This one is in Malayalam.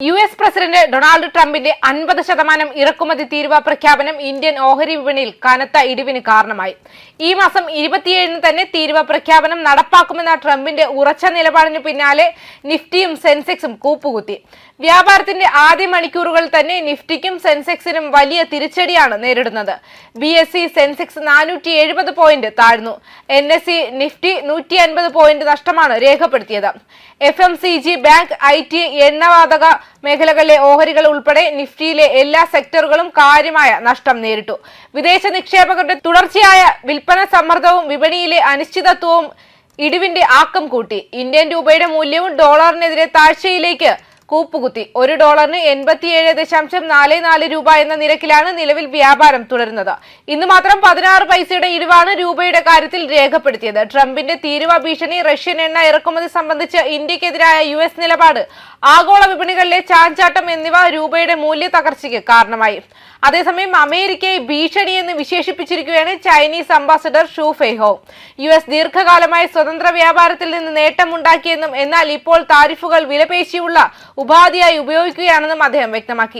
US പ്രസിഡന്റ് ഡൊണാൾഡ് ട്രംപിന്റെ 50% ഇറക്കുമതി തീരുവ പ്രഖ്യാപനം ഇന്ത്യൻ ഓഹരി വിപണിയിൽ കനത്ത ഇടിവിന് കാരണമായി. ഈ മാസം 27-ന് തന്നെ തീരുവ പ്രഖ്യാപനം നടപ്പാക്കുമെന്ന ട്രംപിന്റെ ഉറച്ച നിലപാടിന് പിന്നാലെ നിഫ്റ്റിയും സെൻസെക്സും കൂപ്പുകുത്തി. വ്യാപാരത്തിന്റെ ആദ്യ മണിക്കൂറുകളിൽ തന്നെ നിഫ്റ്റിക്കും സെൻസെക്സിനും വലിയ തിരിച്ചടിയാണ് നേരിടുന്നത്. BSE സെൻസെക്സ് 470 പോയിന്റ് താഴ്ന്നു. NSE നിഫ്റ്റി 150 പോയിന്റ് നഷ്ടമാണ് രേഖപ്പെടുത്തിയത്. FMCG, ബാങ്ക്, IT, എണ്ണവാതക മേഖലകളിലെ ഓഹരികൾ ഉൾപ്പെടെ നിഫ്റ്റിയിലെ എല്ലാ സെക്ടറുകളും കാര്യമായ നഷ്ടം നേരിട്ടു. വിദേശ നിക്ഷേപകരുടെ തുടർച്ചയായ വിൽപ്പന സമ്മർദ്ദവും വിപണിയിലെ അനിശ്ചിതത്വവും ഇടിവിന്റെ ആക്കം കൂട്ടി. ഇന്ത്യൻ രൂപയുടെ മൂല്യവും ഡോളറിനെതിരെ താഴ്ചയിലേക്ക് കൂപ്പുകുത്തി. ഒരു ഡോളറിന് 87.44 രൂപ എന്ന നിരക്കിലാണ് നിലവിൽ വ്യാപാരം തുടരുന്നത്. ഇന്ന് മാത്രം 16 പൈസയുടെ ഇടിവാണ് രൂപയുടെ കാര്യത്തിൽ രേഖപ്പെടുത്തിയത്. ട്രംപിന്റെ തീരുവ ഭീഷണി, റഷ്യൻ എണ്ണ ഇറക്കുമതി സംബന്ധിച്ച് ഇന്ത്യക്കെതിരായ US നിലപാട്, ആഗോള വിപണികളിലെ ചാഞ്ചാട്ടം എന്നിവ രൂപയുടെ മൂല്യ തകർച്ചയ്ക്ക് കാരണമായി. അതേസമയം അമേരിക്കയെ ഭീഷണി എന്ന് വിശേഷിപ്പിച്ചിരിക്കുകയാണ് ചൈനീസ് അംബാസഡർ ഷു ഫെയ്ഹോ. US ദീർഘകാലമായി സ്വതന്ത്ര വ്യാപാരത്തിൽ നിന്ന് നേട്ടമുണ്ടാക്കിയെന്നും എന്നാൽ ഇപ്പോൾ താരിഫുകൾ വിലപേശിയുള്ള ഉപാധിയായി ഉപയോഗിക്കുകയാണെന്നും അദ്ദേഹം വ്യക്തമാക്കി.